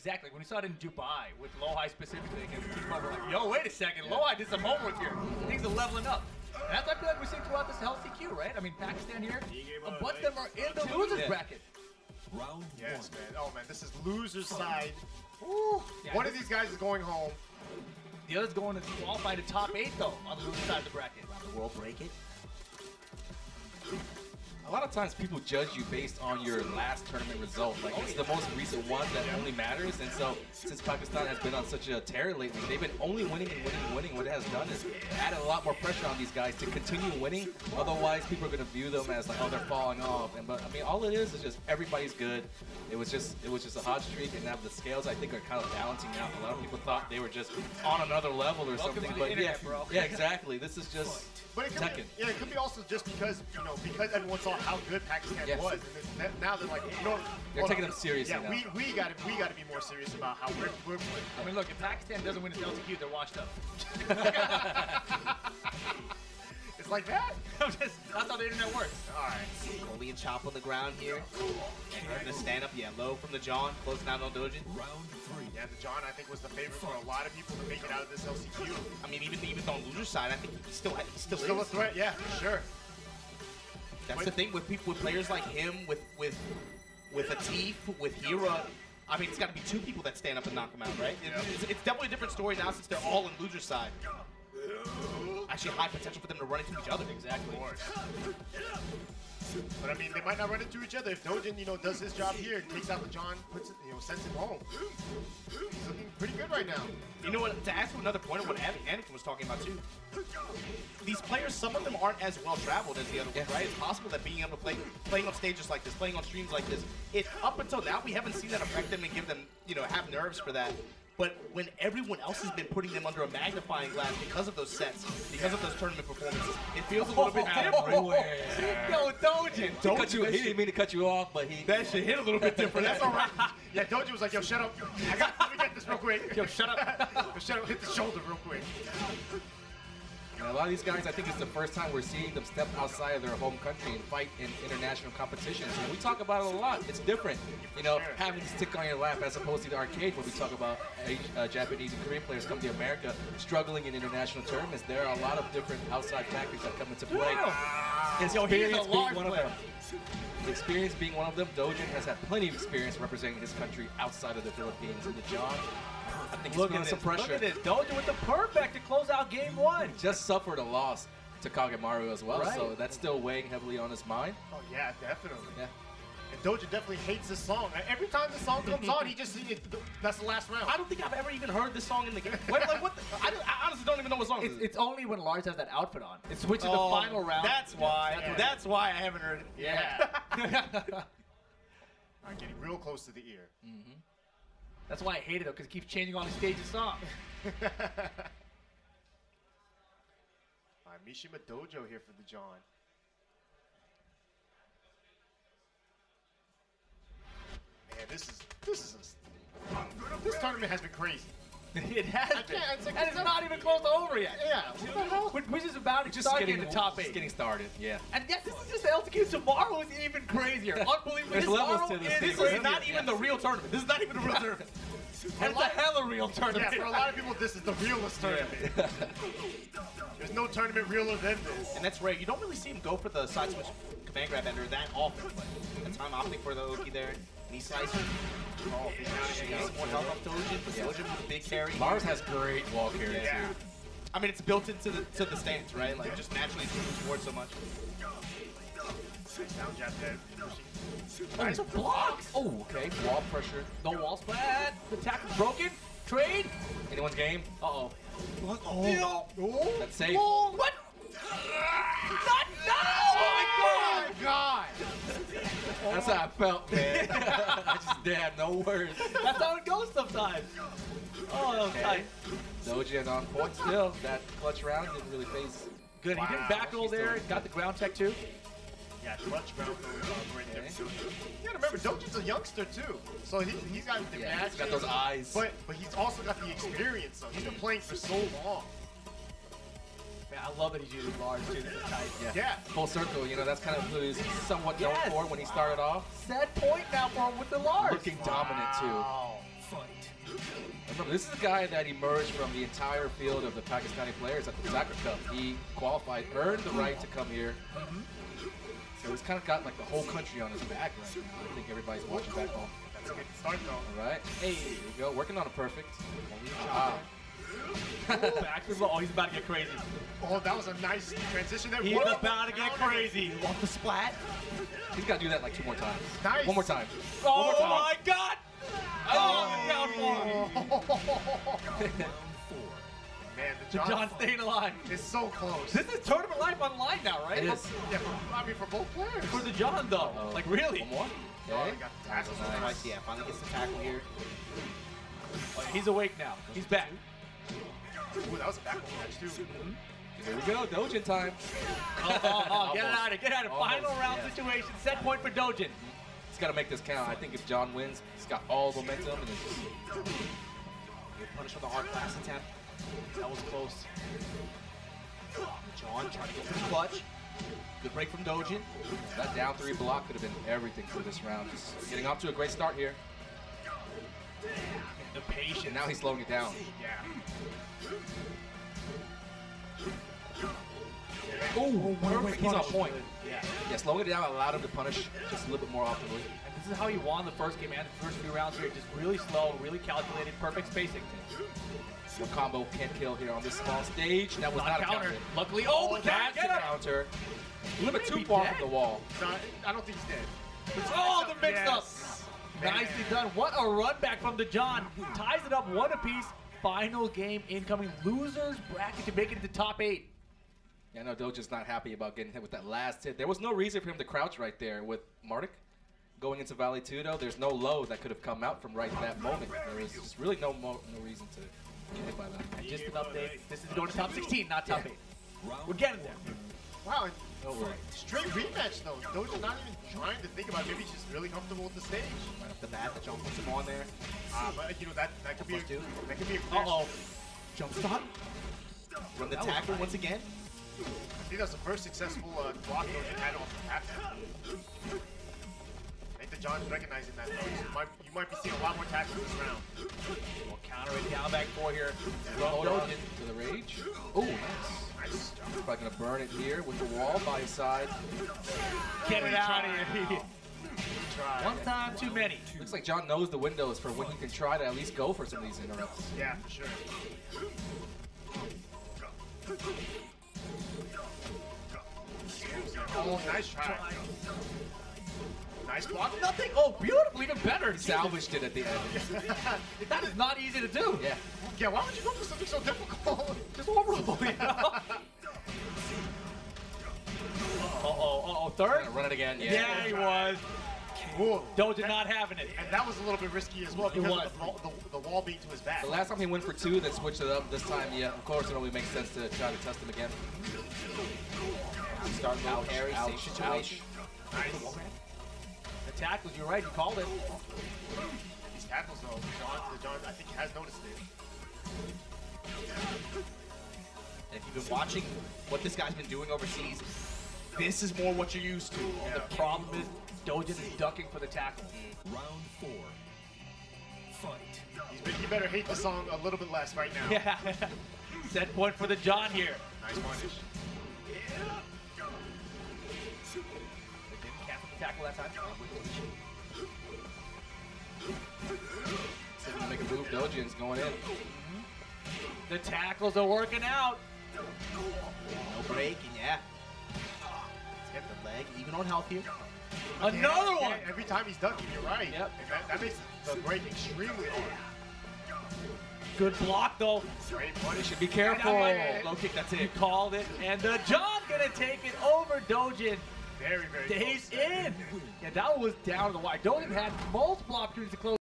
exactly. When we saw it in Dubai with Lowhigh specifically against Team Club, we're like, yo, wait a second, Lowhigh did some homework here. Things are leveling up. And that's what I feel like we're seeing throughout this LCQ, right? I mean, Pakistan here, a bunch of them are in the losers bracket. Round yes, one. man. Oh, man, this is loser's side. Yeah, One of these guys is going home. The other's going to qualify to top 8, though, on the loser side of the bracket. The world break it. A lot of times people judge you based on your last tournament result. Like, it's the most recent one that only matters. And so, since Pakistan has been on such a tear lately, they've been only winning and winning and winning. What it has done is added a lot more pressure on these guys to continue winning. Otherwise, people are going to view them as like, oh, they're falling off. But I mean, all it is just everybody's good. It was just a hot streak, and now the scales I think are kind of balancing out. A lot of people thought they were just on another level or something. But internet, bro. Yeah, exactly. This is just. But it could Tekken. be, it could be also just because, because everyone saw how good Pakistan was. And now they're like, they're taking them seriously now. we got to be more serious about how we're playing. I mean, look, if Pakistan doesn't win its LCQ, they're washed up. It's like that? That's how the internet works. All right. Goalie and Chop on the ground here. And they're going to stand up. Yeah, low from the JON, closing out on Doujin. Round three. Yeah, the JON, I think, was the favorite for a lot of people to make it out of this LCQ. I mean, even on loser side, I think he still Still a threat, yeah, for sure. That's the thing with players like him, with Atif, with Hira. I mean, it's got to be two people that stand up and knock him out, right? It's definitely a different story now since they're all in loser side. Actually, high potential for them to run into each other. Exactly. Of course. But I mean, they might not run into each other if Doujin, does his job here and takes out the JON, puts it, sends it home. He's looking pretty good right now. You know what? To add to another point of what Anakin was talking about too. These players, some of them aren't as well traveled as the other ones, right? It's possible that being able to playing on stages like this, playing on streams like this, up until now we haven't seen that affect them and give them, have nerves for that. But when everyone else has been putting them under a magnifying glass because of those sets, because of those tournament performances, it feels a little bit different. Yo, Doujin! He didn't mean to cut you off, but That shit hit a little bit different. That's all right. Yeah, Doujin was like, yo, shut up. Let me get this real quick. Yo, shut up. Yo, shut up, hit the shoulder real quick. And a lot of these guys, I think it's the first time we're seeing them step outside of their home country and fight in international competitions. And we talk about it a lot. It's different, having to stick on your lap as opposed to the arcade where we talk about Japanese and Korean players come to America struggling in international tournaments. There are a lot of different outside factors that come into play. Experience being one of them. Experience being one of them, Doujin has had plenty of experience representing his country outside of the Philippines. And the JON, I think he's feeling some pressure. Look at this. Doujin with the perfect to close out game one. He just suffered a loss to Kagemaru as well, Right. so that's still weighing heavily on his mind. Oh, yeah, definitely. Yeah. And Doujin definitely hates this song. Every time the song comes on, that's the last round. I don't think I've ever even heard this song in the game. I honestly don't even know what song it is. It's only when Lars has that outfit on. It switches the final round. That's why. That's why I haven't heard it. Yeah. I'm getting real close to the ear. That's why I hate it, though, because it keeps changing on the stage of song. All right, Mishima Dojo here for the JON. Man, this tournament has been crazy. It has been. It's like, and it's not even close to over yet. Yeah, what the hell? Which is about to Just start getting in the top 8. Just getting started, yeah. And yes, this is just the LTQ. Tomorrow is even crazier. Unbelievable. There's levels to this thing. This is not even the real tournament. This is not even the real tournament. And it's a hella real tournament. Yeah, for a lot of people, this is the realest tournament. There's no tournament realer than this. And that's rare. You don't really see him go for the side switch command grab ender that often. But that's why I'm opting for the Oki there. Knee slicer. Oh, he's down again. Some more health off Doujin, but Doujin with a big carry. Mars has great wall carry Yeah. too. I mean, it's built into the stance, right? Like, just naturally moves forward so much. Down jab dead. Oh, it's a block. Oh, okay. Wall pressure. The wall splat. The tackle broken. Trade. Anyone's game? Uh-oh. Oh, That's safe. What? Not, no! Oh my God! That's how I felt, man. I just had no words. That's how it goes sometimes. Oh, that was tight. Doujin on point still. That clutch round didn't really phase. Good. He didn't back roll there. Got the ground tech too. Yeah, clutch ground right there. You gotta remember, Doujin's a youngster too, so he's got the Yeah, he's magic. got those eyes. But he's also got the experience. So he's been playing for so long. Man, I love that he's using Lars too. This is tight. Yeah. Full circle, that's kind of who he's somewhat known for when he started off. Set point now for him with the Lars. Looking dominant too. Oh. Fight. Remember, this is the guy that emerged from the entire field of the Pakistani players at the Zakra Cup. He qualified, earned the right to come here. So he's kind of got like the whole country on his back right now. I think everybody's watching back home. That's a good start, though. All right. Hey, here we go. Working on a perfect. Wow. Back to low. Oh, he's about to get crazy. Oh, that was a nice transition there. He's What about to get crazy. Off the splat. He's got to do that like 2 more times. Nice. 1 more time. Oh, One more time. my God. Oh, down four. Man, The John staying alive. is so close. This is tournament life online now, right? It is. Yeah, I mean, for both players. For the John, though. Uh-oh. Like, really? One more. Oh, Okay. they got the tackle. Nice. Yeah, finally gets the tackle here. Oh, he's awake now. He's back. Ooh, that was a back catch, too. Here we go. Doujin time. Get it out of it. Get out of it. Final Almost, round yeah. situation. Set point for Doujin. He's got to make this count. I think if John wins, he's got all the momentum. And it's just, Good punish on the hard pass attempt. That was close. John trying to go for the clutch. Good break from Doujin. that down 3 block could have been everything for this round. Just getting off to a great start here. The patience. And now he's slowing it down. Yeah. Oh, perfect. He's on point. Yeah. Yeah, slowing it down allowed him to punish just a little bit more optimally. And this is how he won the first game and the first few rounds here. Just really slow, really calculated, perfect spacing. No combo can't kill here on this small stage. That was not a counter. Luckily, oh, That's get a him. counter. A little bit Maybe too far dead. from the wall. No, I don't think he's dead. Oh, the mix up. Yes. Nicely done. What a run back from the John. Ties it up 1 apiece. Final game incoming. Losers bracket to make it into top 8. Yeah, I know Doujin's not happy about getting hit with that last hit. There was no reason for him to crouch right there with Mardik. Going into Valley 2, though, there's no low that could have come out from right that moment. There was just really no reason to get hit by that. And just an update. This is going to top 16, not top 8. We're getting there. Wow, and No worry. straight rematch, though. Doujin not even trying to think about it. Maybe he's just really comfortable with the stage. Right off the bat, the John puts him on there. But, you know, that could be a, +2. that could be a clear Uh-oh. Jump stop. Run the tackle once again. I think that's the first successful block Doujin had off the half. I think the John's recognizing that, though. You might be seeing a lot more tackles this round. We'll counter it down back 4 here. Hold on Doujin. to the rage. Oh, nice. Nice. He's probably going to burn it here with the wall by his side. Get it out of here. Try. One time too many. Looks like John knows the windows for when he can try to at least go for some of these interrupts. Yeah, for sure. Oh, nice try. Nice block. Nothing. Oh, beautiful. Even better. He salvaged it at the end. That is not easy to do. Yeah. Yeah, why would you go for something so difficult? Just overrule, you know? Uh-oh. Third? Gonna run it again. Yeah. Yeah, he was. Ooh. Doujin not having it. And that was a little bit risky as well because was. of the wall being to his back. The last time he went for 2, then switched it up. This time, yeah, of course, it only makes sense to try to test him again. Start low carry, ouch, safe situation. Nice. The tackles, you're right, you called it. These tackles, though, the John, I think he has noticed it. And if you've been watching what this guy's been doing overseas, this is more what you're used to. The problem is Doujin is ducking for the tackle. Round 4. Fight. He better hate the song a little bit less right now. Yeah. Set point for the John here. Nice punish. They didn't cancel the tackle that time. So he's gonna make a move. Doujin's going in. The tackles are working out. No break, and yeah. Let's get the leg, even on health here. Another Yeah, one. every time he's ducking, you're right. Yep. And that makes the break extremely hard. Good block though. Great punish. Be careful. Low kick, that's it. You called it. And the John gonna take it over Doujin. Very, very Stays close. in. Yeah, that was down to the wire. Doujin had multiple opportunities to close.